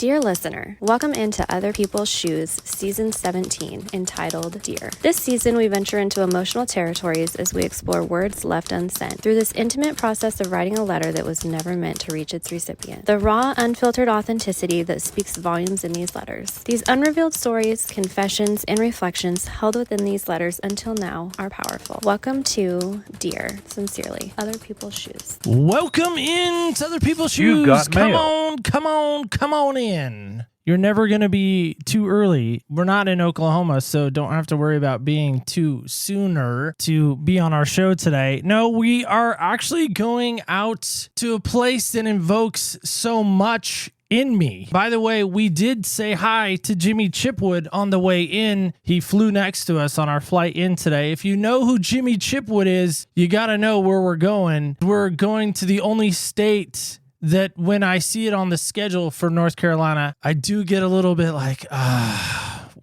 Dear listener, welcome into Other People's Shoes, Season 17, entitled Dear. This season, we venture into emotional territories as we explore words left unsent through this intimate process of writing a letter that was never meant to reach its recipient. The raw, unfiltered authenticity that speaks volumes in these letters. These unrevealed stories, confessions, and reflections held within these letters until now are powerful. Welcome to Dear. Sincerely, Other People's Shoes. Welcome in to Other People's Shoes. You got come mail. come on in. You're never going to be too early. We're not in Oklahoma, so don't have to worry about being too sooner to be on our show today. No, we are actually going out to a place that invokes so much in me. By the way, we did say hi to Jimmy Chipwood on the way in. He flew next to us on our flight in today. If you know who Jimmy Chipwood is, you got to know where we're going. We're going to the only state that when I see it on the schedule for North Carolina, I do get a little bit like,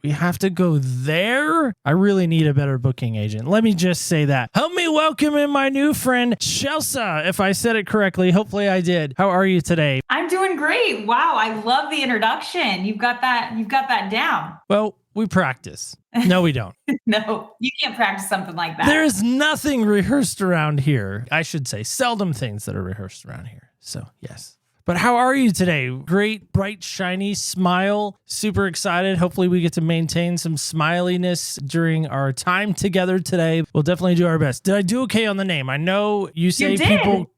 we have to go there? I really need a better booking agent. Let me just say that. Help me welcome in my new friend, Chelsea, if I said it correctly. Hopefully I did. How are you today? I'm doing great. Wow, I love the introduction. You've got that down. Well, we practice. No, we don't. No, you can't practice something like that. There is nothing rehearsed around here. I should say seldom things that are rehearsed around here. So, yes. But how are you today? Great, bright, shiny smile. Super excited. Hopefully we get to maintain some smiliness during our time together today. We'll definitely do our best. Did I do okay on the name? I know you say people,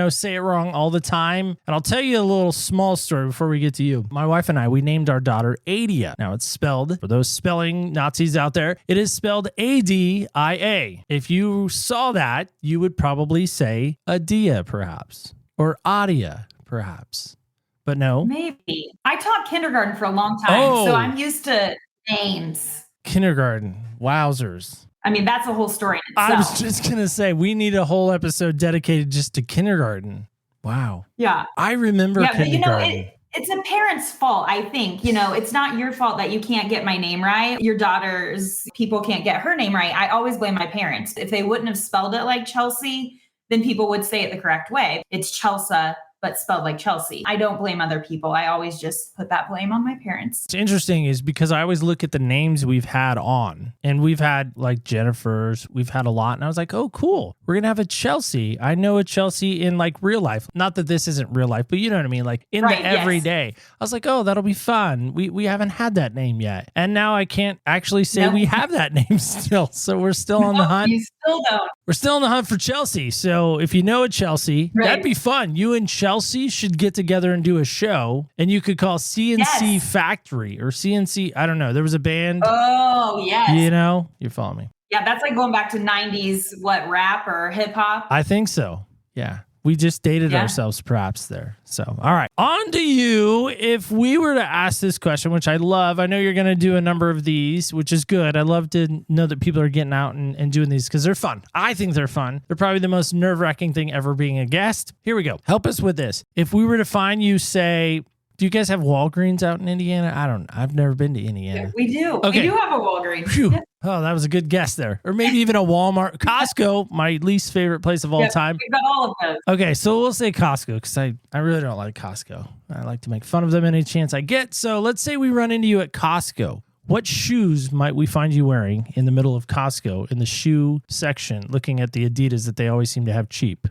say it wrong all the time. And I'll tell you a little small story before we get to you. My wife and I, we named our daughter Adia. Now it's spelled, for those spelling Nazis out there, it is spelled A-D-I-A. If you saw that, you would probably say Adia, perhaps. Or Adia, perhaps. But no. Maybe. I taught kindergarten for a long time, so I'm used to names. Kindergarten. Wowzers. I mean, that's a whole story in itself. I was just going to say, we need a whole episode dedicated just to kindergarten. Wow. Yeah. I remember kindergarten. But it's a parent's fault, I think. It's not your fault that you can't get my name right. Your daughter's people can't get her name right. I always blame my parents. If they wouldn't have spelled it like Chelsea, then people would say it the correct way. It's Chelsea, but spelled like Chelsea. I don't blame other people. I always just put that blame on my parents. What's interesting is because I always look at the names we've had on, and we've had like Jennifer's, we've had a lot. And I was like, oh, cool. We're going to have a Chelsea. I know a Chelsea in like real life. Not that this isn't real life, but you know what I mean? Like in the everyday. Yes. I was like, oh, that'll be fun. We haven't had that name yet. And now I can't actually say we have that name still. So we're still on the hunt. You still don't. We're still on the hunt for Chelsea. So if you know a Chelsea, that'd be fun. You and Chelsea should get together and do a show, and you could call CNC Factory or CNC. I don't know. There was a band. Oh, yes. You follow me. Yeah, that's like going back to 90s, rap or hip hop? I think so. Yeah. We just dated ourselves perhaps there. So, all right. On to you. If we were to ask this question, which I love, I know you're going to do a number of these, which is good. I love to know that people are getting out and doing these because they're fun. I think they're fun. They're probably the most nerve-wracking thing ever being a guest. Here we go. Help us with this. If we were to find you, say, do you guys have Walgreens out in Indiana? I've never been to Indiana. Yeah, we do. Okay. We do have a Walgreens. Phew. Oh, that was a good guess there. Or maybe even a Walmart. Costco, my least favorite place of all time. We've got all of those. Okay, so we'll say Costco because I really don't like Costco. I like to make fun of them any chance I get. So let's say we run into you at Costco. What shoes might we find you wearing in the middle of Costco in the shoe section, looking at the Adidas that they always seem to have cheap?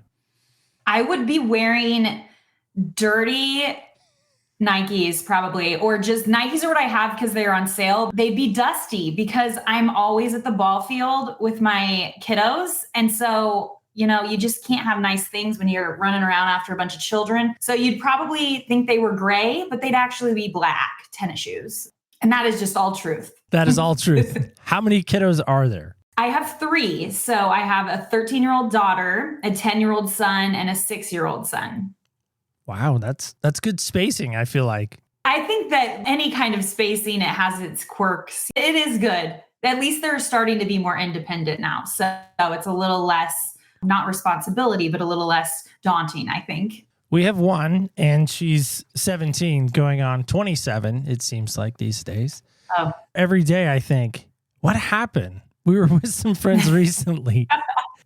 I would be wearing dirty Nikes probably, or just Nikes are what I have because they're on sale. They'd be dusty because I'm always at the ball field with my kiddos. And so, you just can't have nice things when you're running around after a bunch of children. So you'd probably think they were gray, but they'd actually be black tennis shoes. And that is just all truth. That is all truth. How many kiddos are there? I have 3. So I have a 13-year-old daughter, a 10-year-old son, and a 6-year-old son. Wow, that's good spacing, I feel like. I think that any kind of spacing, it has its quirks. It is good. At least they're starting to be more independent now. So it's a little less, not responsibility, but a little less daunting, I think. We have one, and she's 17 going on 27, it seems like these days. Oh. Every day I think, what happened? We were with some friends recently,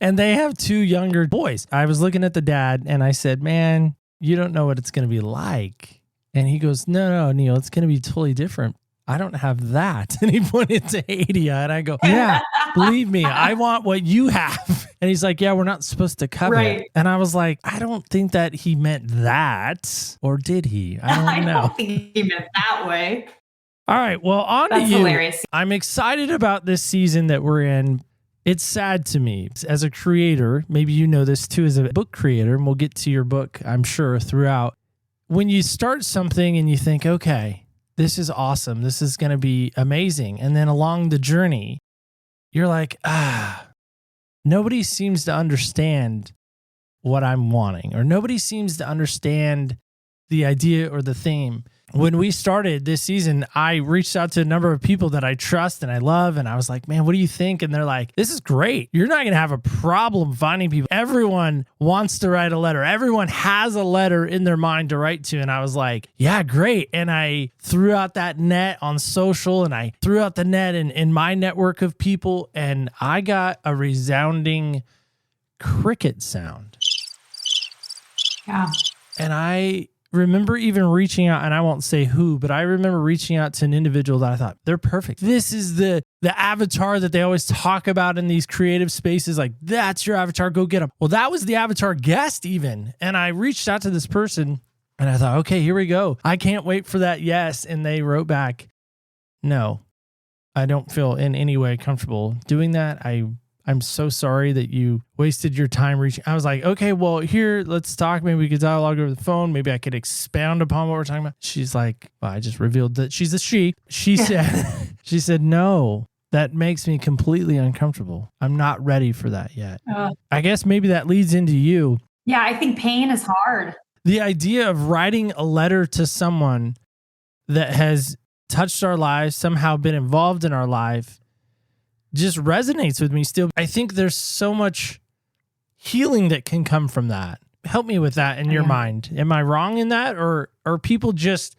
and they have 2 younger boys. I was looking at the dad, and I said, man, you don't know what it's going to be like And he goes, no, Neil, it's going to be totally different. I don't have that. And he pointed to Adia. And I go, yeah, believe me, I want what you have. And he's like, yeah, we're not supposed to covet. Right. And I was like, I don't think that he meant that. Or did he? I don't know. I don't think he meant that way. All right. Well, on That's to you. hilarious. I'm excited about this season that we're in. It's sad to me as a creator. Maybe you know this too as a book creator, and we'll get to your book, I'm sure, throughout. When you start something and you think, okay, this is awesome. This is going to be amazing. And then along the journey, you're like, nobody seems to understand what I'm wanting, or nobody seems to understand the idea or the theme. When we started this season, I reached out to a number of people that I trust and I love. And I was like, man, what do you think? And they're like, this is great. You're not going to have a problem finding people. Everyone wants to write a letter. Everyone has a letter in their mind to write to. And I was like, yeah, great. And I threw out that net on social, and I threw out the net in my network of people. And I got a resounding cricket sound. Yeah. And I remember even reaching out, and I won't say who, but I remember reaching out to an individual that I thought, they're perfect. This is the avatar that they always talk about in these creative spaces. Like, that's your avatar, go get them. Well, that was the avatar guest even. And I reached out to this person and I thought, okay, here we go. I can't wait for that yes. And they wrote back, no, I don't feel in any way comfortable doing that. I'm so sorry that you wasted your time reaching. I was like, okay, well, here, let's talk. Maybe we could dialogue over the phone. Maybe I could expound upon what we're talking about. She's like, well, I just revealed that she's a she. She said, no, that makes me completely uncomfortable. I'm not ready for that yet. I guess maybe that leads into you. Yeah, I think pain is hard. The idea of writing a letter to someone that has touched our lives, somehow been involved in our life, just resonates with me still. I think there's so much healing that can come from that. Help me with that in your mind. Am I wrong in that? Or are people just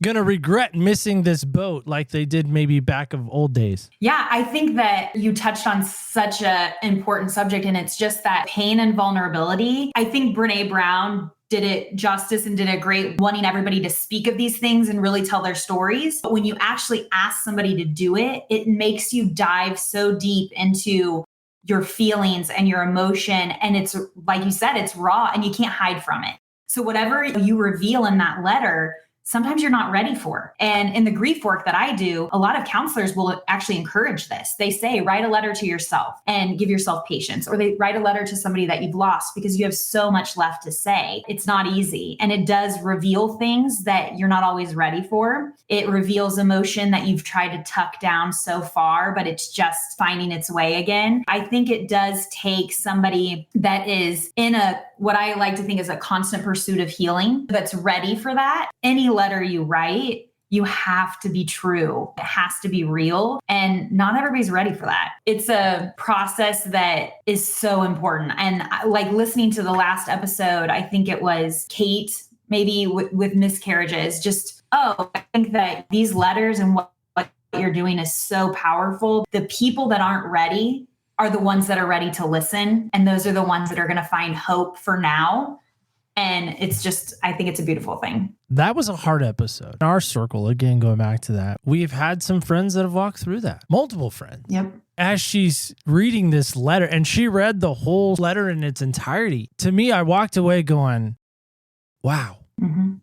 going to regret missing this boat like they did maybe back of old days? Yeah, I think that you touched on such an important subject, and it's just that pain and vulnerability. I think Brene Brown did it justice and did a great wanting everybody to speak of these things and really tell their stories. But when you actually ask somebody to do it, it makes you dive so deep into your feelings and your emotion. And it's, like you said, it's raw and you can't hide from it. So whatever you reveal in that letter, sometimes you're not ready for. And in the grief work that I do, a lot of counselors will actually encourage this. They say, write a letter to yourself and give yourself patience, or they write a letter to somebody that you've lost because you have so much left to say. It's not easy. And it does reveal things that you're not always ready for. It reveals emotion that you've tried to tuck down so far, but it's just finding its way again. I think it does take somebody that is in what I like to think is a constant pursuit of healing, that's ready for that. Any letter you write, you have to be true. It has to be real. And not everybody's ready for that. It's a process that is so important. And like listening to the last episode, I think it was Kate, maybe with miscarriages, just, I think that these letters and what you're doing is so powerful. The people that aren't ready are the ones that are ready to listen. And those are the ones that are going to find hope for now. And it's just, I think it's a beautiful thing. That was a hard episode. In our circle, again, going back to that, we've had some friends that have walked through that. Multiple friends. Yep. As she's reading this letter, and she read the whole letter in its entirety, to me, I walked away going, wow,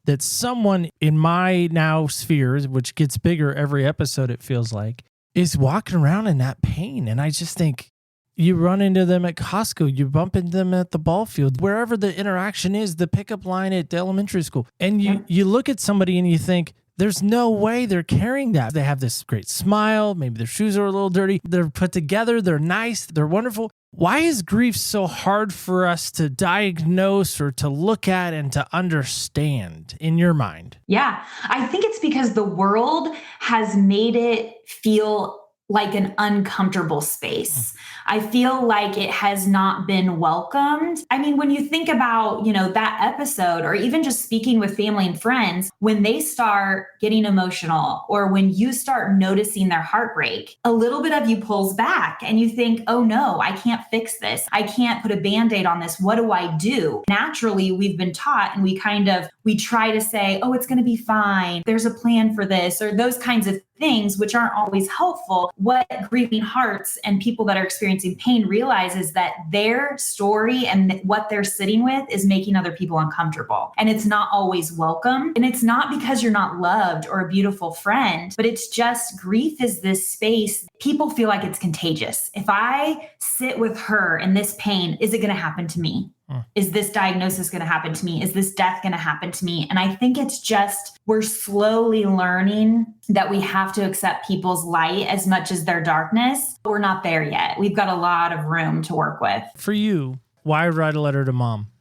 that someone in my now spheres, which gets bigger every episode, it feels like, is walking around in that pain. And I just think, you run into them at Costco, you bump into them at the ball field, wherever the interaction is, the pickup line at the elementary school. And you look at somebody and you think, there's no way they're carrying that. They have this great smile. Maybe their shoes are a little dirty. They're put together. They're nice. They're wonderful. Why is grief so hard for us to diagnose or to look at and to understand in your mind? Yeah, I think it's because the world has made it feel like an uncomfortable space. I feel like it has not been welcomed. I mean, when you think about, that episode, or even just speaking with family and friends, when they start getting emotional, or when you start noticing their heartbreak, a little bit of you pulls back and you think, oh no, I can't fix this. I can't put a Band-Aid on this. What do I do? Naturally, we've been taught, and we try to say, oh, it's going to be fine. There's a plan for this, or those kinds of things, which aren't always helpful. What grieving hearts and people that are experiencing pain realize is that their story and what they're sitting with is making other people uncomfortable. And it's not always welcome. And it's not because you're not loved or a beautiful friend, but it's just grief is this space. People feel like it's contagious. If I sit with her in this pain, is it going to happen to me? Is this diagnosis going to happen to me? Is this death going to happen to me? And I think it's just, we're slowly learning that we have to accept people's light as much as their darkness. We're not there yet. We've got a lot of room to work with. For you, why write a letter to mom?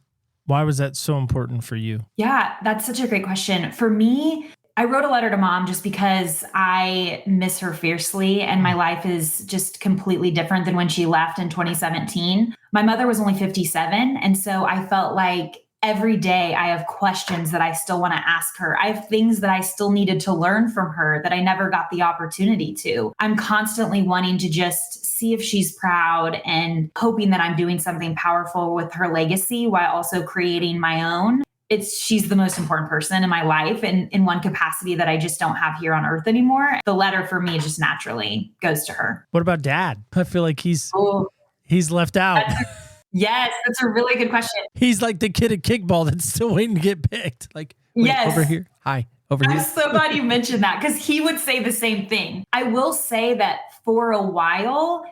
Why was that so important for you? Yeah, that's such a great question. For me, I wrote a letter to mom just because I miss her fiercely, and my life is just completely different than when she left in 2017. My mother was only 57. And so I felt like every day I have questions that I still want to ask her. I have things that I still needed to learn from her that I never got the opportunity to. I'm constantly wanting to just see if she's proud and hoping that I'm doing something powerful with her legacy while also creating my own. She's the most important person in my life, and in one capacity that I just don't have here on earth anymore. The letter for me just naturally goes to her. What about dad? I feel like he's left out. Yes, that's a really good question. He's like the kid at kickball that's still waiting to get picked. Like, yes. Over here. Hi, over here. I'm so glad you mentioned that, because he would say the same thing. I will say that for a while,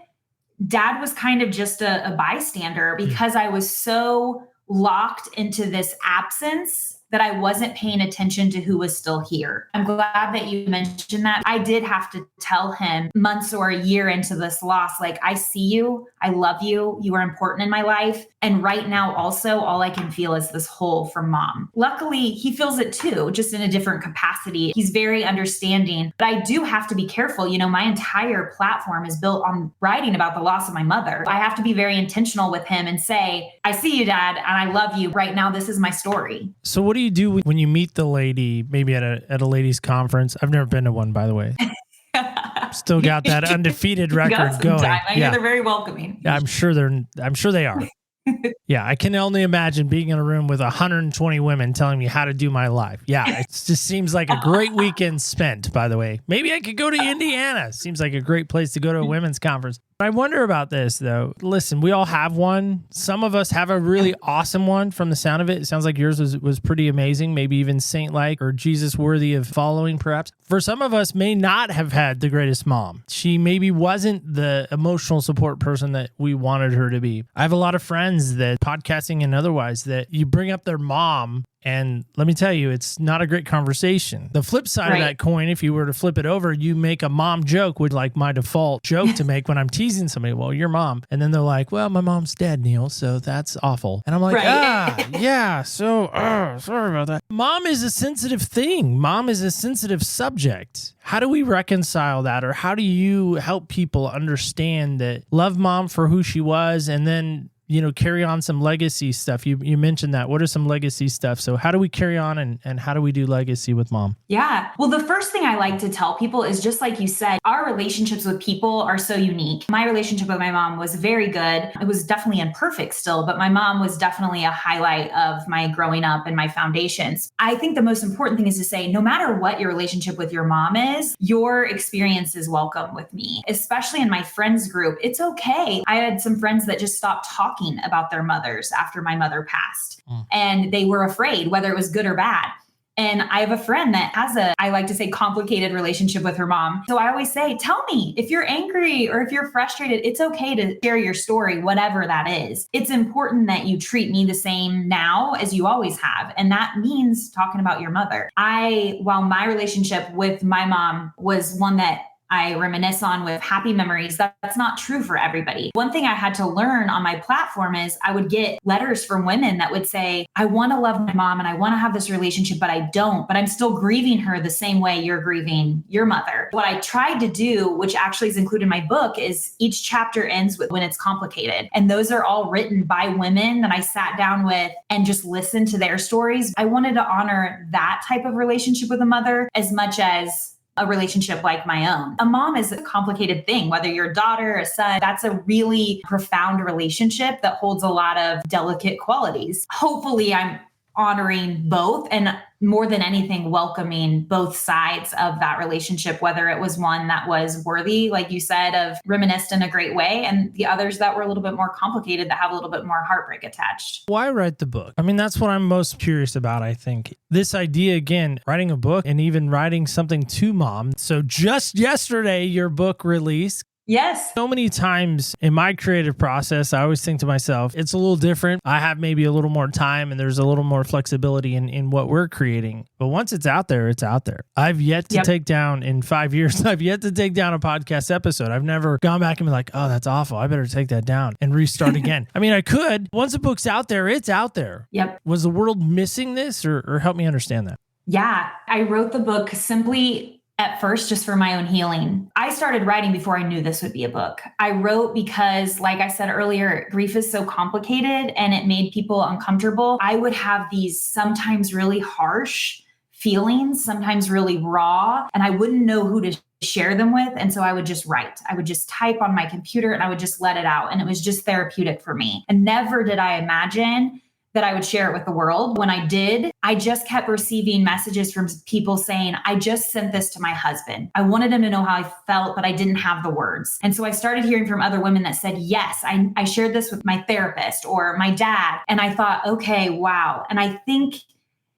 dad was kind of just a bystander, because I was so locked into this absence that I wasn't paying attention to who was still here. I'm glad that you mentioned that. I did have to tell him months or a year into this loss, like, I see you, I love you, you are important in my life. And right now also, all I can feel is this hole from mom. Luckily, he feels it too, just in a different capacity. He's very understanding, but I do have to be careful. My entire platform is built on writing about the loss of my mother. I have to be very intentional with him and say, I see you, dad, and I love you. Right now, this is my story. So what do you do when you meet the lady, maybe at a ladies' conference? I've never been to one, by the way. Still got that undefeated record going. I hear they're very welcoming. Yeah, I'm sure they are. Yeah, I can only imagine being in a room with 120 women telling me how to do my life. Yeah, it just seems like a great weekend spent, by the way. Maybe I could go to Indiana. Seems like a great place to go to a women's conference. I wonder about this, though. Listen, we all have one. Some of us have a really awesome one from the sound of it. It sounds like yours was pretty amazing, maybe even saint-like or Jesus-worthy of following, perhaps. For some of us, may not have had the greatest mom. She maybe wasn't the emotional support person that we wanted her to be. I have a lot of friends that, podcasting and otherwise, that you bring up their mom, and let me tell you, it's not a great conversation. The flip side of that coin, if you were to flip it over, you make a mom joke with like my default joke to make when I'm teasing somebody. Well, your mom. And then they're like, well, my mom's dead, Neil, so that's awful. And I'm like, sorry about that. Mom is a sensitive thing. Mom is a sensitive subject. How do we reconcile that? Or how do you help people understand that, love mom for who she was, and then carry on some legacy stuff? You mentioned that. What are some legacy stuff? So how do we carry on and how do we do legacy with mom? Yeah. Well, the first thing I like to tell people is, just like you said, our relationships with people are so unique. My relationship with my mom was very good. It was definitely imperfect still, but my mom was definitely a highlight of my growing up and my foundations. I think the most important thing is to say, no matter what your relationship with your mom is, your experience is welcome with me, especially in my friends group. It's okay. I had some friends that just stopped talking about their mothers after my mother passed, and they were afraid, whether it was good or bad. And I have a friend that has I like to say, complicated relationship with her mom. So I always say, tell me if you're angry or if you're frustrated. It's okay to share your story, whatever that is. It's important that you treat me the same now as you always have. And that means talking about your mother. While my relationship with my mom was one that I reminisce on with happy memories. That's not true for everybody. One thing I had to learn on my platform is I would get letters from women that would say, I want to love my mom and I want to have this relationship, but I don't, but I'm still grieving her the same way you're grieving your mother. What I tried to do, which actually is included in my book, is each chapter ends with when it's complicated. And those are all written by women that I sat down with and just listened to their stories. I wanted to honor that type of relationship with a mother as much as a relationship like my own. A mom is a complicated thing, whether you're a daughter, a son, that's a really profound relationship that holds a lot of delicate qualities. Hopefully I'm honoring both and more than anything, welcoming both sides of that relationship, whether it was one that was worthy, like you said, of reminisced in a great way, and the others that were a little bit more complicated, that have a little bit more heartbreak attached. Why write the book? I mean, that's what I'm most curious about, I think. This idea, again, writing a book and even writing something to mom. So just yesterday, your book released. Yes. So many times in my creative process, I always think to myself, it's a little different. I have maybe a little more time and there's a little more flexibility in what we're creating. But once it's out there, it's out there. I've yet to take down, in 5 years, I've yet to take down a podcast episode. I've never gone back and been like, oh, that's awful. I better take that down and restart again. I mean, I could. Once a book's out there, it's out there. Yep. Was the world missing this or help me understand that? Yeah. I wrote the book simply at first, just for my own healing. I started writing before I knew this would be a book. I wrote because, like I said earlier, grief is so complicated and it made people uncomfortable. I would have these sometimes really harsh feelings, sometimes really raw, and I wouldn't know who to share them with. And so I would just write. I would just type on my computer and I would just let it out. And it was just therapeutic for me. And never did I imagine that I would share it with the world. When I did, I just kept receiving messages from people saying, I just sent this to my husband. I wanted him to know how I felt, but I didn't have the words. And so I started hearing from other women that said, yes, I shared this with my therapist or my dad. And I thought, okay, wow. And I think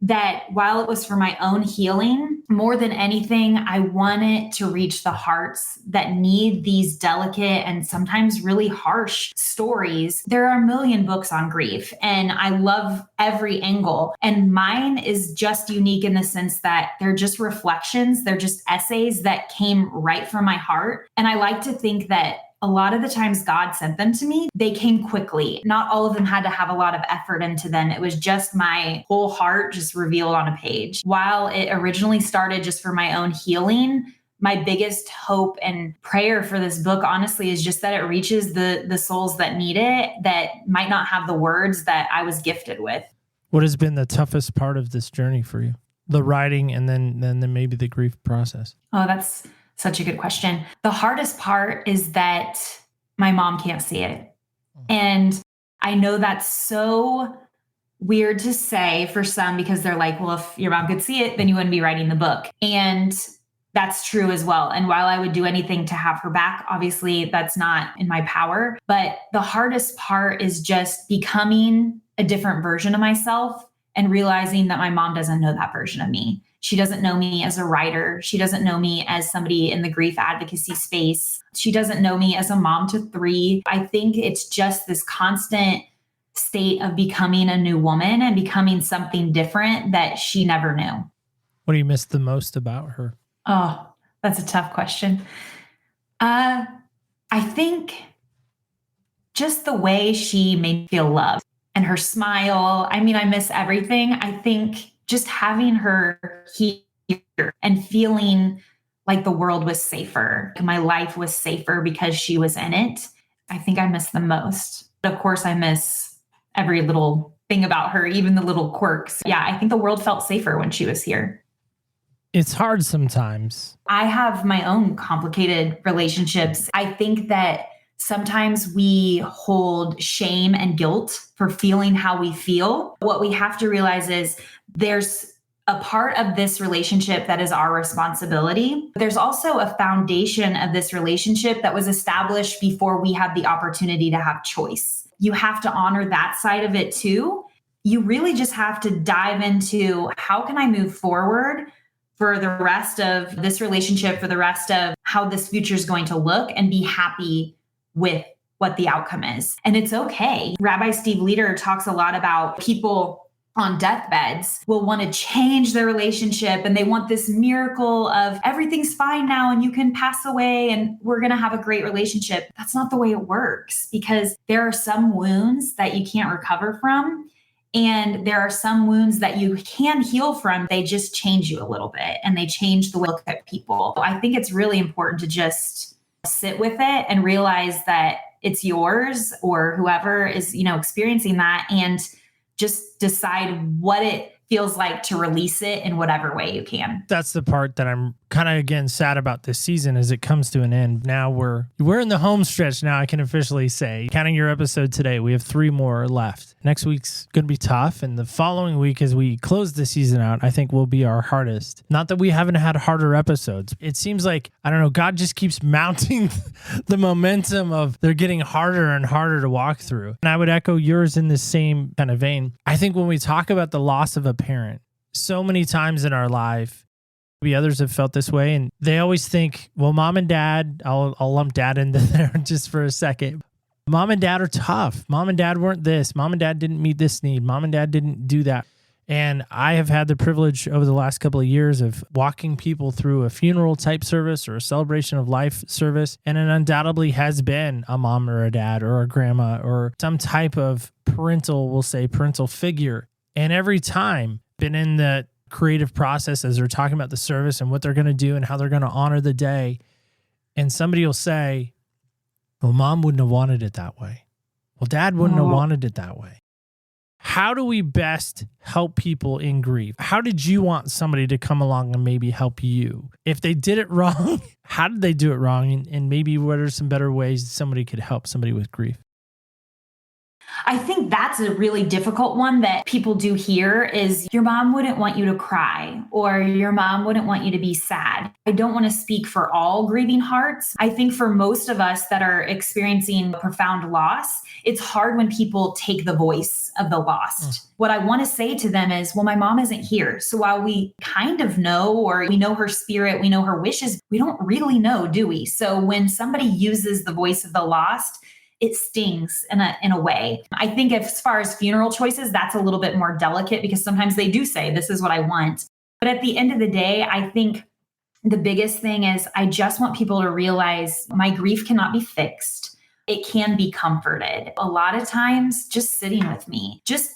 that while it was for my own healing, more than anything, I wanted to reach the hearts that need these delicate and sometimes really harsh stories. There are a million books on grief, and I love every angle. And mine is just unique in the sense that they're just reflections. They're just essays that came right from my heart. And I like to think that a lot of the times God sent them to me, they came quickly. Not all of them had to have a lot of effort into them. It was just my whole heart just revealed on a page. While it originally started just for my own healing, my biggest hope and prayer for this book, honestly, is just that it reaches the souls that need it, that might not have the words that I was gifted with. What has been the toughest part of this journey for you? The writing and then maybe the grief process? Oh, that's such a good question. The hardest part is that my mom can't see it. And I know that's so weird to say for some, because they're like, well, if your mom could see it, then you wouldn't be writing the book. And that's true as well. And while I would do anything to have her back, obviously that's not in my power. But the hardest part is just becoming a different version of myself and realizing that my mom doesn't know that version of me. She doesn't know me as a writer. She doesn't know me as somebody in the grief advocacy space. She doesn't know me as a mom to 3. I think it's just this constant state of becoming a new woman and becoming something different that she never knew. What do you miss the most about her? Oh, that's a tough question. I think just the way she made me feel loved and her smile. I mean, I miss everything. I think just having her here and feeling like the world was safer, my life was safer because she was in it, I think I miss the most. Of course, I miss every little thing about her, even the little quirks. Yeah, I think the world felt safer when she was here. It's hard sometimes. I have my own complicated relationships. I think that sometimes we hold shame and guilt for feeling how we feel. What we have to realize is there's a part of this relationship that is our responsibility. There's also a foundation of this relationship that was established before we had the opportunity to have choice. You have to honor that side of it too. You really just have to dive into, how can I move forward for the rest of this relationship, for the rest of how this future is going to look, and be happy with what the outcome is. And it's okay. Rabbi Steve Leder talks a lot about people on deathbeds will want to change their relationship, and they want this miracle of everything's fine now and you can pass away and we're going to have a great relationship. That's not the way it works, because there are some wounds that you can't recover from. And there are some wounds that you can heal from. They just change you a little bit, and they change the way you look at people. I think it's really important to just sit with it and realize that it's yours, or whoever is, experiencing that, and just decide what it feels like to release it in whatever way you can. That's the part that I'm kind of, again, sad about this season as it comes to an end. Now we're in the home stretch now, I can officially say. Counting your episode today, we have 3 more left. Next week's going to be tough. And the following week, as we close the season out, I think will be our hardest. Not that we haven't had harder episodes. It seems like, I don't know, God just keeps mounting the momentum of they're getting harder and harder to walk through. And I would echo yours in the same kind of vein. I think when we talk about the loss of a parent, so many times in our life, maybe others have felt this way, and they always think, well, mom and dad, I'll lump dad into there just for a second. Mom and dad are tough. Mom and dad weren't this. Mom and dad didn't meet this need. Mom and dad didn't do that. And I have had the privilege over the last couple of years of walking people through a funeral type service or a celebration of life service. And it undoubtedly has been a mom or a dad or a grandma or some type of parental figure. And every time been in the creative process as they're talking about the service and what they're going to do and how they're going to honor the day. And somebody will say, well, mom wouldn't have wanted it that way. Well, dad wouldn't have wanted it that way. How do we best help people in grief? How did you want somebody to come along and maybe help you? If they did it wrong, how did they do it wrong? And maybe what are some better ways somebody could help somebody with grief? I think that's a really difficult one that people do hear is your mom wouldn't want you to cry, or your mom wouldn't want you to be sad. I don't want to speak for all grieving hearts. I think for most of us that are experiencing profound loss, it's hard when people take the voice of the lost. What I want to say to them is, well, my mom isn't here. So while we kind of know, or we know her spirit, we know her wishes, we don't really know, do we? So when somebody uses the voice of the lost, it stings in a way. I think as far as funeral choices, that's a little bit more delicate because sometimes they do say, this is what I want. But at the end of the day, I think the biggest thing is I just want people to realize my grief cannot be fixed. It can be comforted. A lot of times just sitting with me, just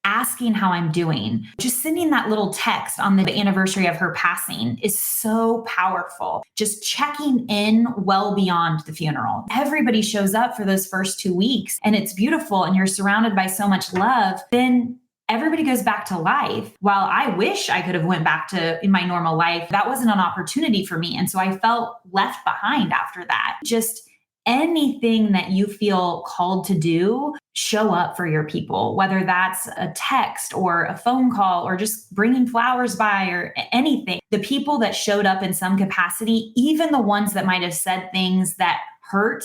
asking how I'm doing, just sending that little text on the anniversary of her passing is so powerful. Just checking in well beyond the funeral. Everybody shows up for those first 2 weeks and it's beautiful and you're surrounded by so much love. Then everybody goes back to life. While I wish I could have went back to my normal life, that wasn't an opportunity for me. And so I felt left behind after that. Just anything that you feel called to do, show up for your people, whether that's a text or a phone call or just bringing flowers by or anything. The people that showed up in some capacity, even the ones that might have said things that hurt,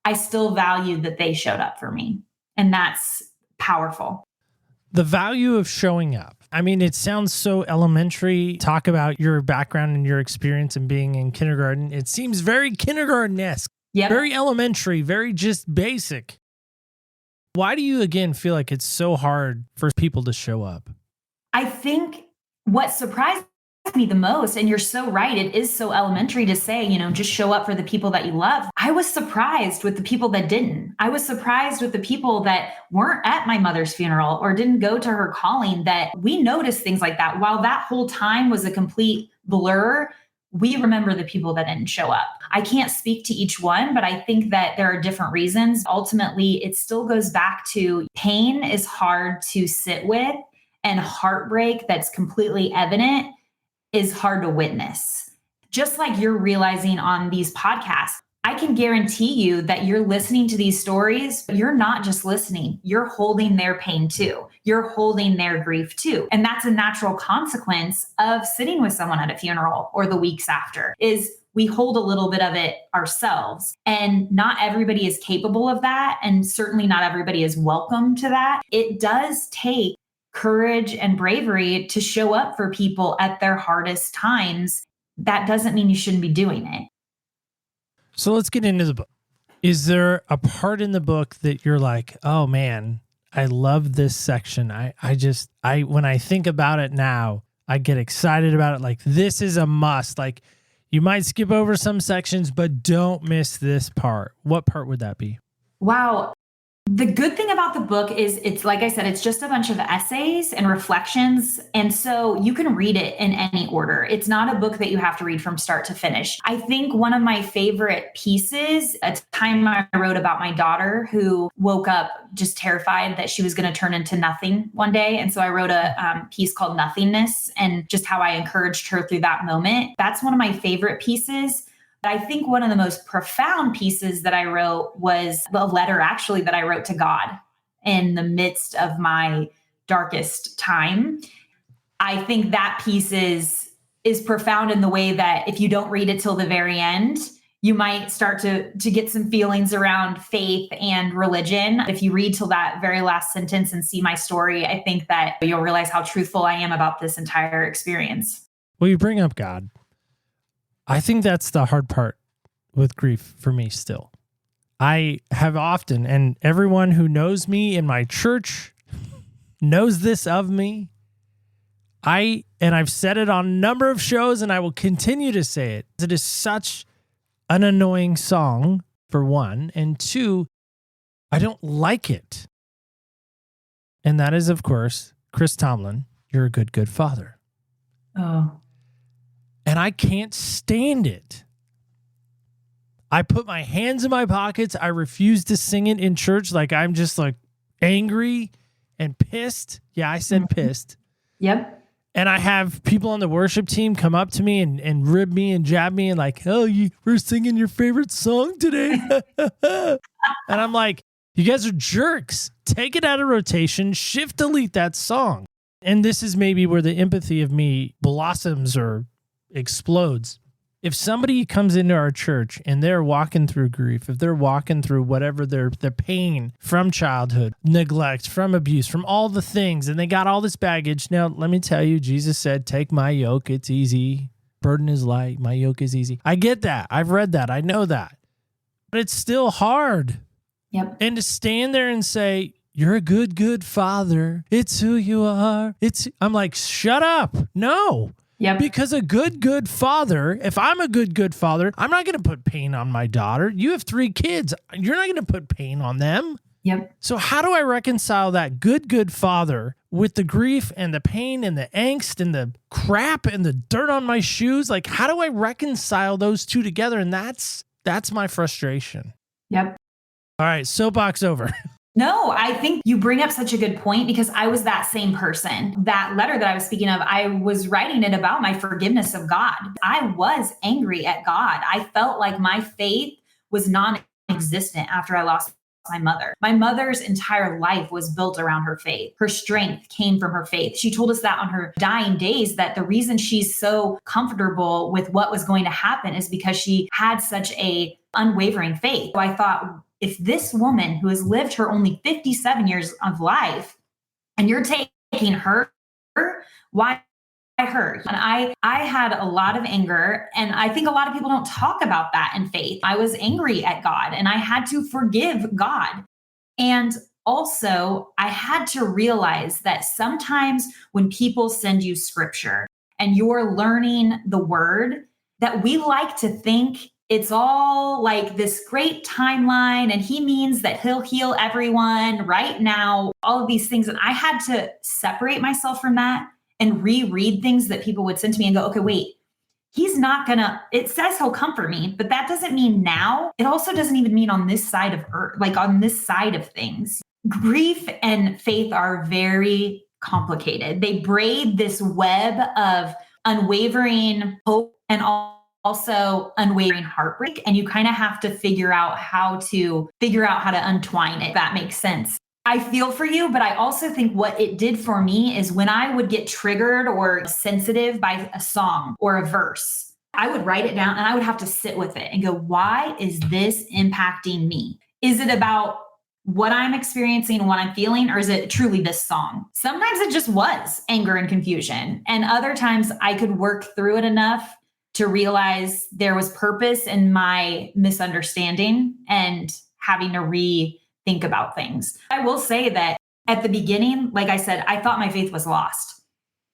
I still valued that they showed up for me. And that's powerful. The value of showing up. I mean, it sounds so elementary. Talk about your background and your experience in being in kindergarten. It seems very kindergarten-esque. Yep. Very elementary, very just basic. Why do you, again, feel like it's so hard for people to show up? I think what surprised me the most, and you're so right, it is so elementary to say, just show up for the people that you love. I was surprised with the people that didn't. I was surprised with the people that weren't at my mother's funeral or didn't go to her calling, that we noticed things like that. While that whole time was a complete blur, we remember the people that didn't show up. I can't speak to each one, but I think that there are different reasons. Ultimately, it still goes back to pain is hard to sit with, and heartbreak that's completely evident is hard to witness. Just like you're realizing on these podcasts, I can guarantee you that you're listening to these stories, but you're not just listening, you're holding their pain too. You're holding their grief too. And that's a natural consequence of sitting with someone at a funeral or the weeks after, is we hold a little bit of it ourselves. And not everybody is capable of that. And certainly not everybody is welcome to that. It does take courage and bravery to show up for people at their hardest times. That doesn't mean you shouldn't be doing it. So let's get into the book. Is there a part in the book that you're like, oh man, I love this section. When I think about it now, I get excited about it. Like, this is a must. Like, you might skip over some sections, but don't miss this part. What part would that be? Wow. The good thing about the book is it's, like I said, it's just a bunch of essays and reflections. And so you can read it in any order. It's not a book that you have to read from start to finish. I think one of my favorite pieces, a time I wrote about my daughter who woke up just terrified that she was going to turn into nothing one day. And so I wrote a piece called Nothingness, and just how I encouraged her through that moment. That's one of my favorite pieces. I think one of the most profound pieces that I wrote was a letter actually that I wrote to God in the midst of my darkest time. I think that piece is profound in the way that if you don't read it till the very end, you might start to get some feelings around faith and religion. If you read till that very last sentence and see my story, I think that you'll realize how truthful I am about this entire experience. Well, you bring up God. I think that's the hard part with grief for me still. I have often, and everyone who knows me in my church knows this of me. I've said it on a number of shows, and I will continue to say it. It is such an annoying song, for one, and two, I don't like it. And that is, of course, Chris Tomlin, You're a Good, Good Father. Oh. And I can't stand it. I put my hands in my pockets. I refuse to sing it in church. Like, I'm just like angry and pissed. Yeah, I said pissed. Yep. And I have people on the worship team come up to me and rib me and jab me and like, oh, we're singing your favorite song today. And I'm like, you guys are jerks. Take it out of rotation. Shift delete that song. And this is maybe where the empathy of me blossoms or explodes. If somebody comes into our church and they're walking through grief, if they're walking through whatever their pain from childhood, neglect, from abuse, from all the things, and they got all this baggage. Now, let me tell you, Jesus said, take my yoke, it's easy. Burden is light, my yoke is easy. I get that. I've read that. I know that. But it's still hard. Yep. And to stand there and say, you're a good, good father. It's who you are. I'm like, shut up. No. Yep. Because a good, good father, if I'm a good, good father, I'm not going to put pain on my daughter. You have 3 kids. You're not going to put pain on them. Yep. So how do I reconcile that good, good father with the grief and the pain and the angst and the crap and the dirt on my shoes? Like, how do I reconcile those two together? And that's my frustration. Yep. All right. Soapbox over. No, I think you bring up such a good point because I was that same person. That letter that I was speaking of, I was writing it about my forgiveness of God. I was angry at God. I felt like my faith was non-existent after I lost my mother. My mother's entire life was built around her faith. Her strength came from her faith. She told us that on her dying days, that the reason she's so comfortable with what was going to happen is because she had such a unwavering faith. So I thought, if this woman who has lived her only 57 years of life and you're taking her, why her? And I had a lot of anger, and I think a lot of people don't talk about that in faith. I was angry at God and I had to forgive God. And also I had to realize that sometimes when people send you scripture and you're learning the word, that we like to think it's all like this great timeline and he means that he'll heal everyone right now, all of these things. And I had to separate myself from that and reread things that people would send to me and go, okay, wait, he's not gonna, it says he'll comfort me, but that doesn't mean now. It also doesn't even mean on this side of earth, like on this side of things. Grief and faith are very complicated. They braid this web of unwavering hope and also unwavering heartbreak. And you kind of have to figure out how to untwine it, if that makes sense. I feel for you, but I also think what it did for me is when I would get triggered or sensitive by a song or a verse, I would write it down and I would have to sit with it and go, why is this impacting me? Is it about what I'm experiencing, what I'm feeling, or is it truly this song? Sometimes it just was anger and confusion. And other times I could work through it enough to realize there was purpose in my misunderstanding and having to rethink about things. I will say that At the beginning, like I said, I thought my faith was lost.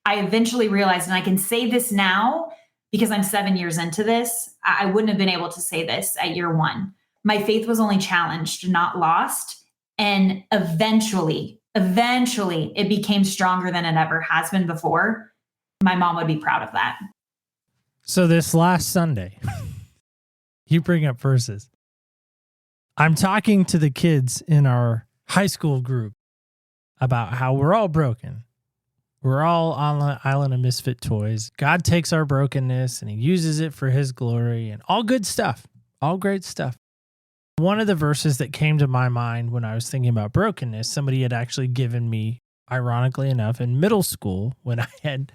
I eventually realized, and I can say this now because I'm 7 years into this, I wouldn't have been able to say this at year one. My faith was only challenged, not lost. And eventually, it became stronger than it ever has been before. My mom would be proud of that. So this last Sunday, you bring up verses. I'm talking to the kids in our high school group about how we're all broken. We're all on the island of misfit toys. God takes our brokenness and he uses it for his glory and all good stuff, all great stuff. One of the verses that came to my mind when I was thinking about brokenness, somebody had actually given me, ironically enough, in middle school when I had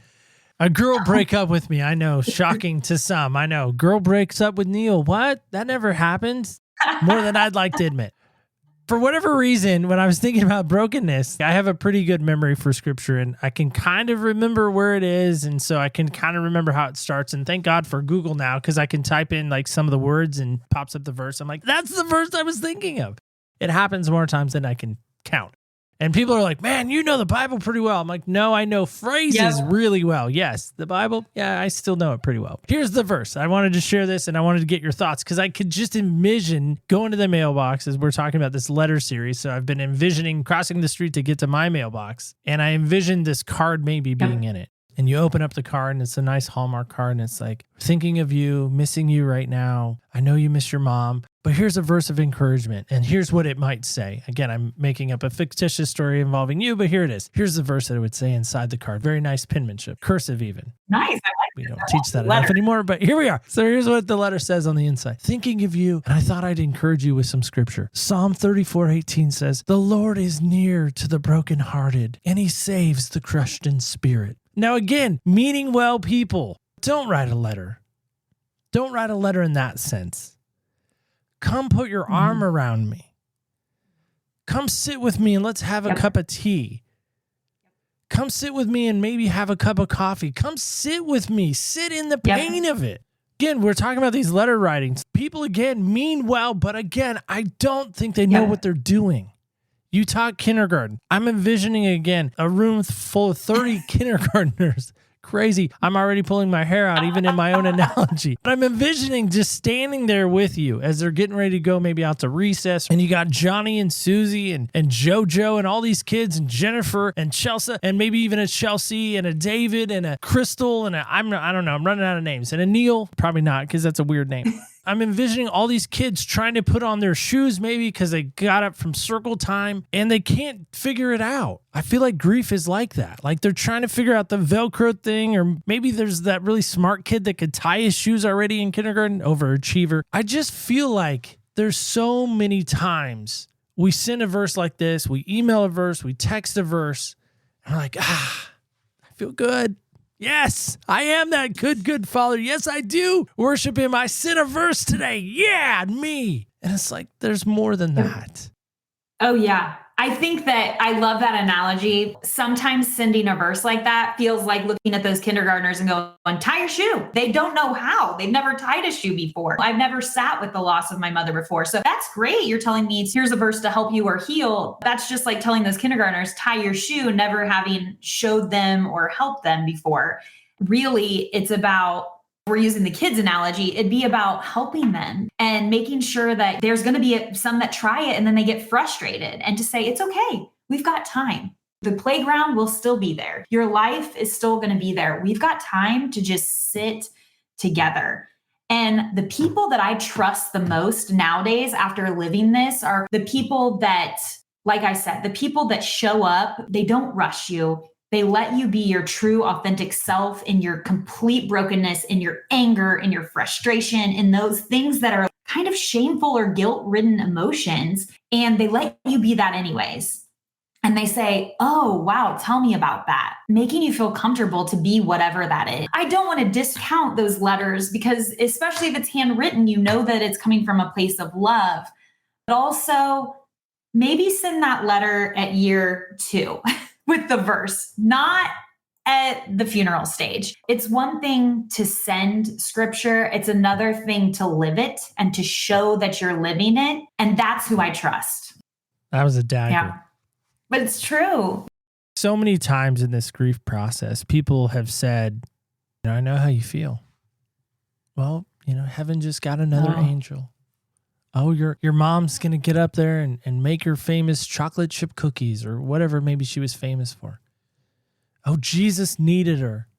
a girl break up with me. I know, shocking to some. I know, girl breaks up with Neil. What? That never happened. More than I'd like to admit. For whatever reason, when I was thinking about brokenness, I have a pretty good memory for scripture and I can kind of remember where it is. And so I can kind of remember how it starts. And thank God for Google now, because I can type in like some of the words and pops up the verse. I'm like, that's the verse I was thinking of. It happens more times than I can count. And people are like, man, you know the Bible pretty well. I'm like, no, I know phrases really well. Yes, the Bible, yeah, I still know it pretty well. Here's the verse. I wanted to share this and I wanted to get your thoughts because I could just envision going to the mailbox as we're talking about this letter series. So I've been envisioning crossing the street to get to my mailbox. And I envisioned this card maybe being in it. And you open up the card and it's a nice Hallmark card and it's like, thinking of you, missing you right now. I know you miss your mom, but here's a verse of encouragement. And here's what it might say. Again, I'm making up a fictitious story involving you, but here it is. Here's the verse that it would say inside the card. Very nice penmanship, cursive even. Nice. I like we don't teach that enough anymore, but here we are. So here's what the letter says on the inside. Thinking of you, and I thought I'd encourage you with some scripture. Psalm 34:18 says, the Lord is near to the brokenhearted, and he saves the crushed in spirit. Now again, meaning well people, don't write a letter. Don't write a letter in that sense. Come put your arm around me. Come sit with me and let's have a cup of tea. Come sit with me and maybe have a cup of coffee. Come sit with me. Sit in the pain of it. Again, we're talking about these letter writings. People, again, mean well, but again, I don't think they know what they're doing. You taught kindergarten. I'm envisioning, again, a room full of 30 kindergartners. Crazy. I'm already pulling my hair out, even in my own analogy. But I'm envisioning just standing there with you as they're getting ready to go maybe out to recess. And you got Johnny and Susie and JoJo and all these kids and Jennifer and Chelsea and maybe even a Chelsea and a David and a Crystal and I don't know. I'm running out of names. And a Neil. Probably not because that's a weird name. I'm envisioning all these kids trying to put on their shoes maybe because they got up from circle time and they can't figure it out. I feel like grief is like that. Like they're trying to figure out the Velcro thing, or maybe there's that really smart kid that could tie his shoes already in kindergarten, overachiever. I just feel like there's so many times we send a verse like this, we email a verse, we text a verse, and we're like, I feel good. Yes, I am that good father. Yes, I do worship him. I sent a verse today. Yeah, me. And it's like, there's more than that. Oh, yeah. I think that I love that analogy. Sometimes sending a verse like that feels like looking at those kindergartners and going, tie your shoe. They don't know how. They've never tied a shoe before. I've never sat with the loss of my mother before. So that's great. You're telling me here's a verse to help you or heal. That's just like telling those kindergartners, tie your shoe, never having showed them or helped them before. Really, it's about, we're using the kids analogy, it'd be about helping them and making sure that there's going to be some that try it and then they get frustrated, and to say, it's okay. We've got time. The playground will still be there. Your life is still going to be there. We've got time to just sit together. And the people that I trust the most nowadays after living this are the people that, like I said, the people that show up, they don't rush you. They let you be your true, authentic self in your complete brokenness, in your anger, in your frustration, in those things that are kind of shameful or guilt-ridden emotions. And they let you be that anyways. And they say, oh, wow, tell me about that. Making you feel comfortable to be whatever that is. I don't want to discount those letters because, especially if it's handwritten, you know that it's coming from a place of love. But also, maybe send that letter at year 2. With the verse, not at the funeral stage. It's one thing to send scripture. It's another thing to live it and to show that you're living it. And that's who I trust. That was a dagger. Yeah. But it's true. So many times in this grief process, people have said, I know how you feel. Well, heaven just got another angel. Oh, your mom's going to get up there and make her famous chocolate chip cookies or whatever maybe she was famous for. Oh, Jesus needed her.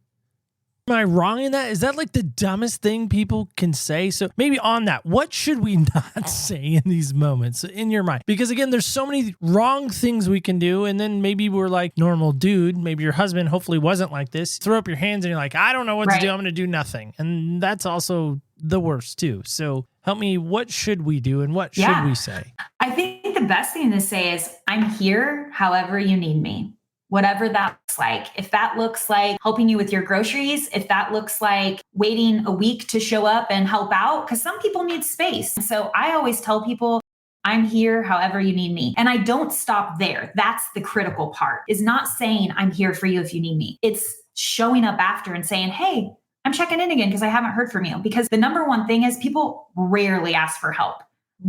Am I wrong in that? Is that like the dumbest thing people can say? So maybe on that, what should we not say in these moments in your mind? Because again, there's so many wrong things we can do. And then maybe we're like normal dude. Maybe your husband hopefully wasn't like this. Throw up your hands and you're like, I don't know what to do. I'm going to do nothing. And that's also the worst too. So help me. What should we do? And what should we say? I think the best thing to say is I'm here however you need me. Whatever that looks like. If that looks like helping you with your groceries, if that looks like waiting a week to show up and help out, because some people need space. So I always tell people, I'm here however you need me. And I don't stop there. That's the critical part, is not saying I'm here for you if you need me. It's showing up after and saying, hey, I'm checking in again because I haven't heard from you. Because the number one thing is people rarely ask for help.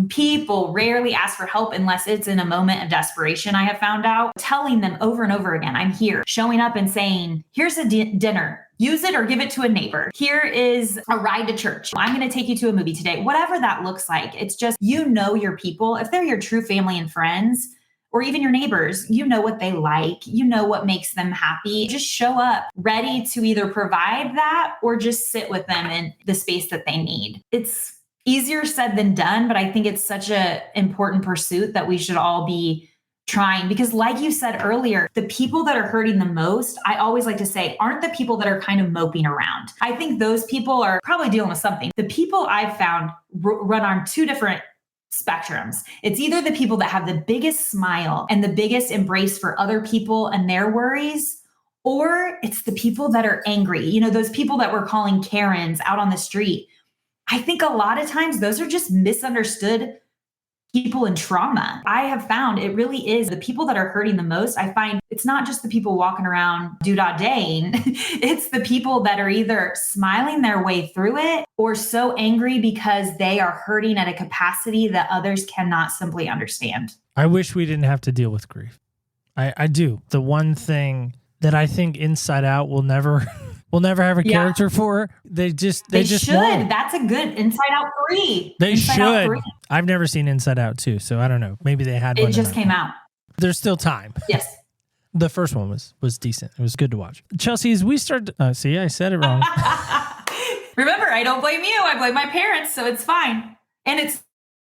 People rarely ask for help unless it's in a moment of desperation, I have found out. Telling them over and over again, I'm here. Showing up and saying, here's a dinner. Use it or give it to a neighbor. Here is a ride to church. I'm going to take you to a movie today. Whatever that looks like. It's just, your people. If they're your true family and friends, or even your neighbors, you know what they like. You know what makes them happy. Just show up ready to either provide that or just sit with them in the space that they need. It's easier said than done, but I think it's such an important pursuit that we should all be trying, because like you said earlier, the people that are hurting the most, I always like to say, aren't the people that are kind of moping around. I think those people are probably dealing with something. The people I've found run on two different spectrums. It's either the people that have the biggest smile and the biggest embrace for other people and their worries, or it's the people that are angry. Those people that we're calling Karens out on the street. I think a lot of times those are just misunderstood people in trauma. I have found it really is the people that are hurting the most. I find it's not just the people walking around doo-dah-daying. It's the people that are either smiling their way through it or so angry because they are hurting at a capacity that others cannot simply understand. I wish we didn't have to deal with grief. I do. The one thing that I think Inside Out will never... We'll never have a character for. They just should. Won't. That's a good Inside Out 3. They Inside should. Out 3. I've never seen Inside Out 2, so I don't know. Maybe they had one. It just came out. There's still time. Yes. The first one was decent. It was good to watch. Chelsea, as we start... see, I said it wrong. Remember, I don't blame you. I blame my parents, so it's fine. And it's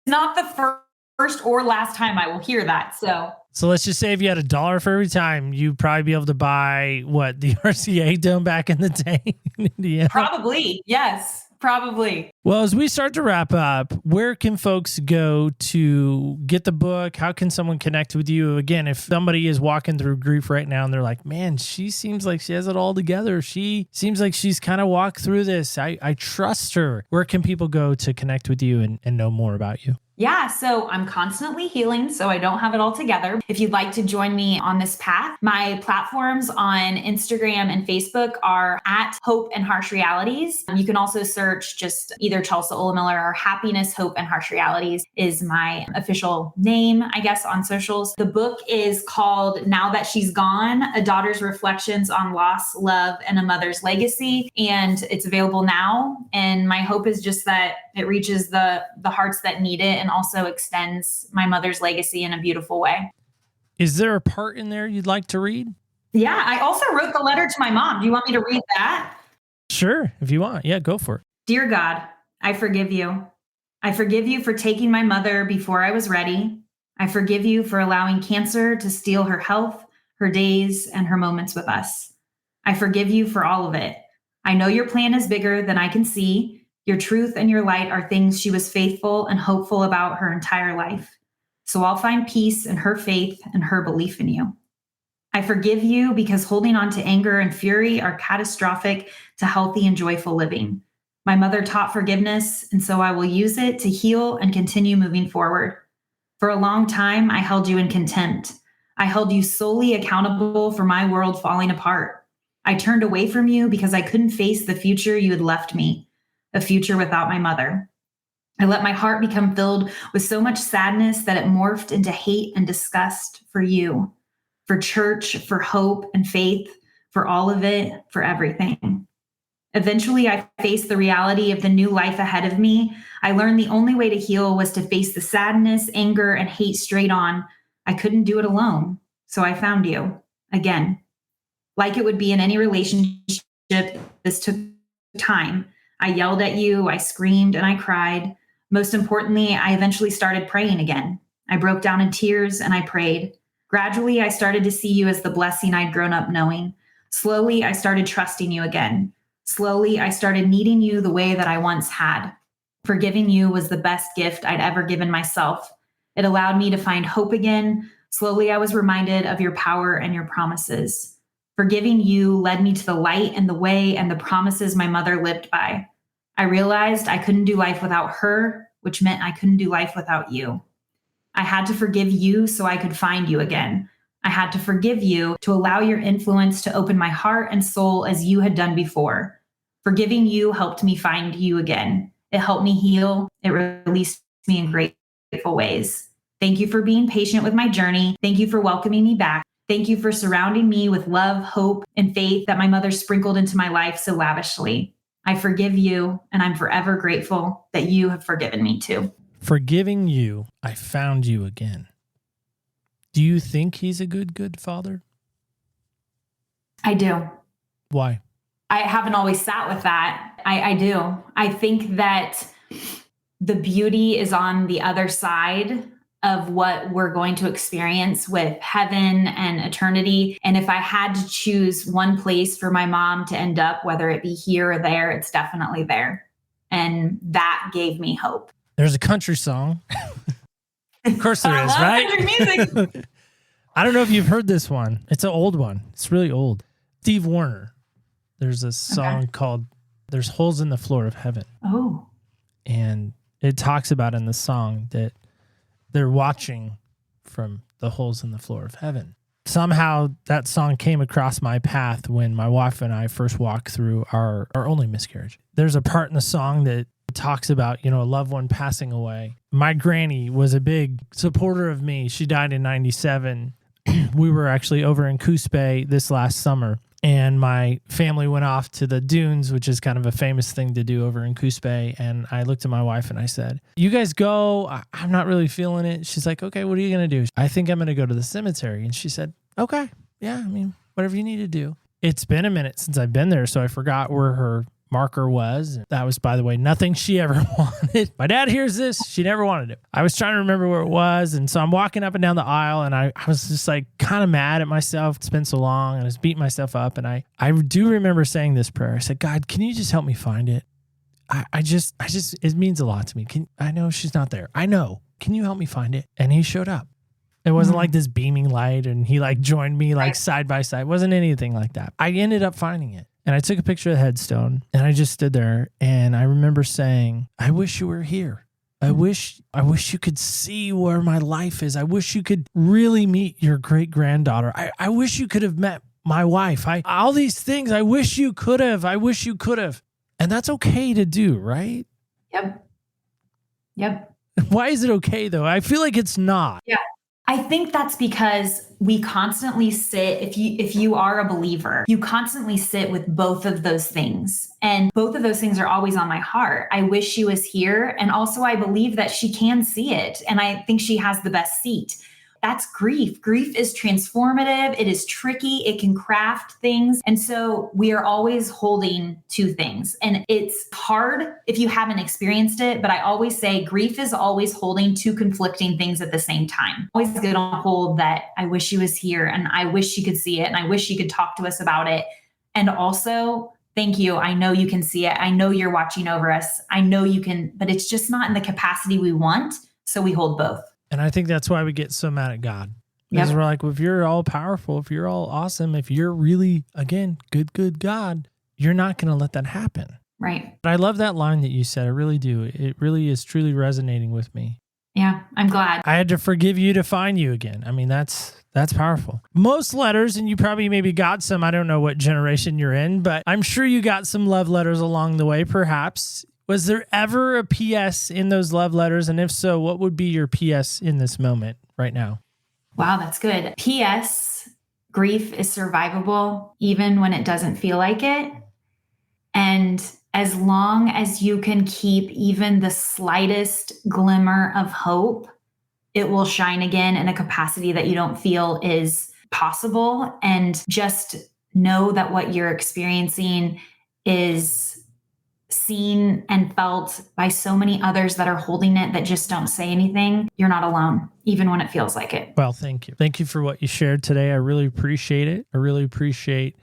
not the first or last time I will hear that, So let's just say if you had $1 for every time, you'd probably be able to buy the RCA dome back in the day in Indiana. Probably. Yes, probably. Well, as we start to wrap up, where can folks go to get the book? How can someone connect with you? Again, if somebody is walking through grief right now and they're like, man, she seems like she has it all together. She seems like she's kind of walked through this. I trust her. Where can people go to connect with you and know more about you? Yeah, so I'm constantly healing, so I don't have it all together. If you'd like to join me on this path, my platforms on Instagram and Facebook are at Hope and Harsh Realities. You can also search just either Chelsea Ohlemiller or Happiness, Hope, and Harsh Realities is my official name, I guess, on socials. The book is called Now That She's Gone, A Daughter's Reflections on Loss, Love, and a Mother's Legacy. And it's available now. And my hope is just that it reaches the hearts that need it and also extends my mother's legacy in a beautiful way. Is there a part in there you'd like to read? Yeah, I also wrote the letter to my mom. Do you want me to read that? Sure, if you want. Yeah, go for it. Dear God, I forgive you. I forgive you for taking my mother before I was ready. I forgive you for allowing cancer to steal her health, her days, and her moments with us. I forgive you for all of it. I know your plan is bigger than I can see. Your truth and your light are things she was faithful and hopeful about her entire life. So I'll find peace in her faith and her belief in you. I forgive you because holding on to anger and fury are catastrophic to healthy and joyful living. My mother taught forgiveness, and so I will use it to heal and continue moving forward. For a long time, I held you in contempt. I held you solely accountable for my world falling apart. I turned away from you because I couldn't face the future you had left me. A future without my mother. I let my heart become filled with so much sadness that it morphed into hate and disgust for you. for church, for hope and faith, for all of it, for everything. Eventually, I faced the reality of the new life ahead of me. I learned the only way to heal was to face the sadness, anger, and hate straight on. I couldn't do it alone. So I found you again. Like it would be in any relationship, this took time. I yelled at you, I screamed, and I cried. Most importantly, I eventually started praying again. I broke down in tears and I prayed. Gradually, I started to see you as the blessing I'd grown up knowing. Slowly, I started trusting you again. Slowly, I started needing you the way that I once had. Forgiving you was the best gift I'd ever given myself. It allowed me to find hope again. Slowly, I was reminded of your power and your promises. Forgiving you led me to the light and the way and the promises my mother lived by. I realized I couldn't do life without her, which meant I couldn't do life without you. I had to forgive you so I could find you again. I had to forgive you to allow your influence to open my heart and soul as you had done before. Forgiving you helped me find you again. It helped me heal. It released me in grateful ways. Thank you for being patient with my journey. Thank you for welcoming me back. Thank you for surrounding me with love, hope, and faith that my mother sprinkled into my life so lavishly. I forgive you, and I'm forever grateful that you have forgiven me too. Forgiving you, I found you again. Do you think he's a good father? I do. Why? I haven't always sat with that. I do. I think that the beauty is on the other side of what we're going to experience with heaven and eternity. And if I had to choose one place for my mom to end up, whether it be here or there, it's definitely there. And that gave me hope. There's a country song. Of course there is, right? Country music. I don't know if you've heard this one. It's an old one. It's really old. Steve Wariner. There's a song called There's Holes in the Floor of Heaven. Oh. And it talks about in the song that they're watching from the holes in the floor of heaven. Somehow that song came across my path when my wife and I first walked through our only miscarriage. There's a part in the song that talks about, a loved one passing away. My granny was a big supporter of me. She died in 97. We were actually over in Coos Bay this last summer, and my family went off to the dunes, which is kind of a famous thing to do over in Coos Bay. And I looked at my wife and I said, you guys go. I'm not really feeling it. She's like, okay, what are you going to do? I think I'm going to go to the cemetery. And she said, okay, yeah, whatever you need to do. It's been a minute since I've been there, so I forgot where her marker was. That was, by the way, nothing she ever wanted. My dad hears this. She never wanted it. I was trying to remember where it was. And so I'm walking up and down the aisle, and I was just like kind of mad at myself. It's been so long, and I was beating myself up. And I do remember saying this prayer. I said, God, can you just help me find it? I just, it means a lot to me. I know she's not there. I know. Can you help me find it? And he showed up. It wasn't like this beaming light and he joined me side by side. It wasn't anything like that. I ended up finding it. And I took a picture of the headstone and I just stood there, and I remember saying, I wish you were here. I wish you could see where my life is. I wish you could really meet your great granddaughter. I wish you could have met my wife. All these things. I wish you could have. And that's okay to do, right? Yep. Why is it okay though? I feel like it's not. Yeah. I think that's because we constantly sit, if you are a believer, you constantly sit with both of those things. And both of those things are always on my heart. I wish she was here. And also I believe that she can see it. And I think she has the best seat. That's grief. Grief is transformative. It is tricky. It can craft things. And so we are always holding two things. And it's hard if you haven't experienced it. But I always say grief is always holding two conflicting things at the same time. Always good on hold that I wish she was here and I wish she could see it and I wish she could talk to us about it. And also, thank you. I know you can see it. I know you're watching over us. I know you can, but it's just not in the capacity we want. So we hold both. And I think that's why we get so mad at God. Because we're like, well, if you're all powerful, if you're all awesome, if you're really, again, good God, you're not going to let that happen. Right. But I love that line that you said. I really do. It really is truly resonating with me. Yeah, I'm glad. I had to forgive you to find you again. That's powerful. Most letters, and you probably maybe got some, I don't know what generation you're in, but I'm sure you got some love letters along the way, perhaps. Was there ever a PS in those love letters? And if so, what would be your PS in this moment right now? Wow, that's good. PS grief is survivable, even when it doesn't feel like it. And as long as you can keep even the slightest glimmer of hope, it will shine again in a capacity that you don't feel is possible. And just know that what you're experiencing is seen and felt by so many others that are holding it that just don't say anything. You're not alone, even when it feels like it. Well, thank you. Thank you for what you shared today. I really appreciate it. I really appreciate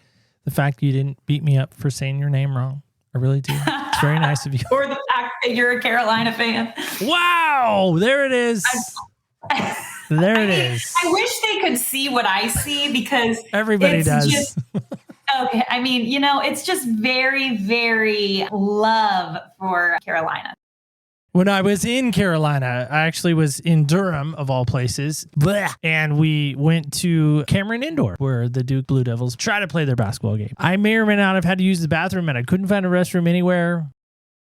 the fact you didn't beat me up for saying your name wrong. I really do. It's very nice of you. Or the fact that you're a Carolina fan. Wow. There it is. There it is. I wish they could see what I see because everybody does. Okay. I mean, it's just very, very love for Carolina. When I was in Carolina, I actually was in Durham, of all places. Blah. And we went to Cameron Indoor, where the Duke Blue Devils try to play their basketball game. I may or may not have had to use the bathroom, and I couldn't find a restroom anywhere.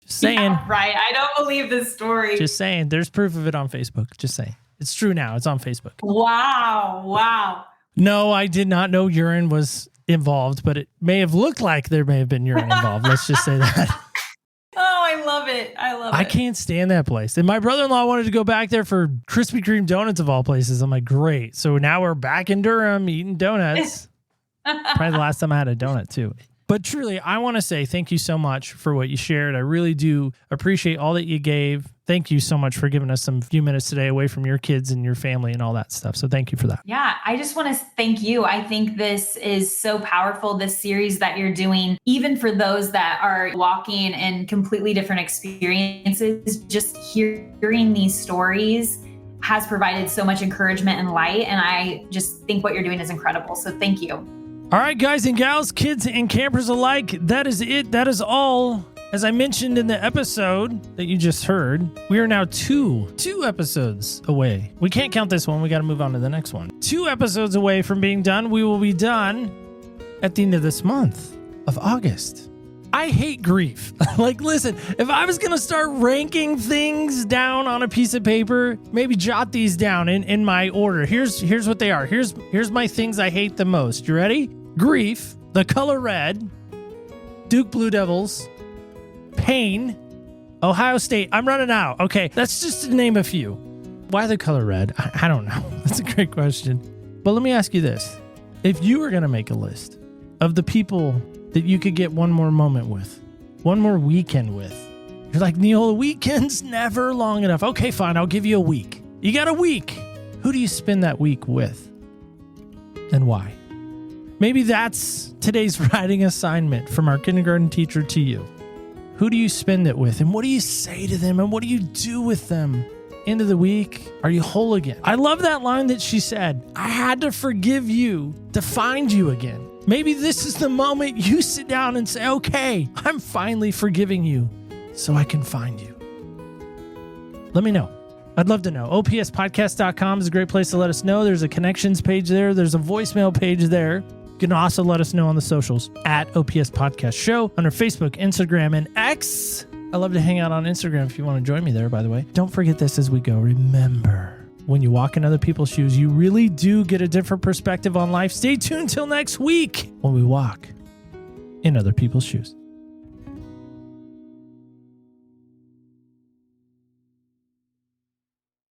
Just saying. Yeah, right. I don't believe this story. Just saying. There's proof of it on Facebook. Just saying. It's true now. It's on Facebook. Wow. No, I did not know urine was involved, but it may have looked like there may have been urine involved. Let's just say that. Oh, I love it. I can't stand that place. And my brother-in-law wanted to go back there for Krispy Kreme donuts of all places. I'm like, great. So now we're back in Durham eating donuts. Probably the last time I had a donut too. But truly, I want to say thank you so much for what you shared. I really do appreciate all that you gave. Thank you so much for giving us some few minutes today away from your kids and your family and all that stuff. So thank you for that. Yeah, I just want to thank you. I think this is so powerful, this series that you're doing, even for those that are walking in completely different experiences. Just hearing these stories has provided so much encouragement and light. And I just think what you're doing is incredible. So thank you. All right, guys and gals, kids and campers alike, that is it. That is all. As I mentioned in the episode that you just heard, we are now two episodes away. We can't count this one. We got to move on to the next one. 2 episodes away from being done. We will be done at the end of this month of August. I hate grief. Listen, if I was going to start ranking things down on a piece of paper, maybe jot these down in my order. Here's what they are. Here's my things I hate the most. You ready? Grief, the color red, Duke Blue Devils, pain, Ohio State. I'm running out. Okay, that's just to name a few. Why the color red? I don't know. That's a great question. But let me ask you this. If you were going to make a list of the people that you could get one more moment with, one more weekend with, you're like, Neil, the weekend's never long enough. Okay, fine. I'll give you a week. You got a week. Who do you spend that week with? And why? Maybe that's today's writing assignment from our kindergarten teacher to you. Who do you spend it with? And what do you say to them? And what do you do with them? End of the week, are you whole again? I love that line that she said, I had to forgive you to find you again. Maybe this is the moment you sit down and say, okay, I'm finally forgiving you so I can find you. Let me know. I'd love to know. OPSpodcast.com is a great place to let us know. There's a connections page there. There's a voicemail page there. You can also let us know on the socials at OPS Podcast Show under Facebook, Instagram, and X. I love to hang out on Instagram if you want to join me there, by the way. Don't forget this as we go. Remember, when you walk in other people's shoes, you really do get a different perspective on life. Stay tuned till next week when we walk in other people's shoes.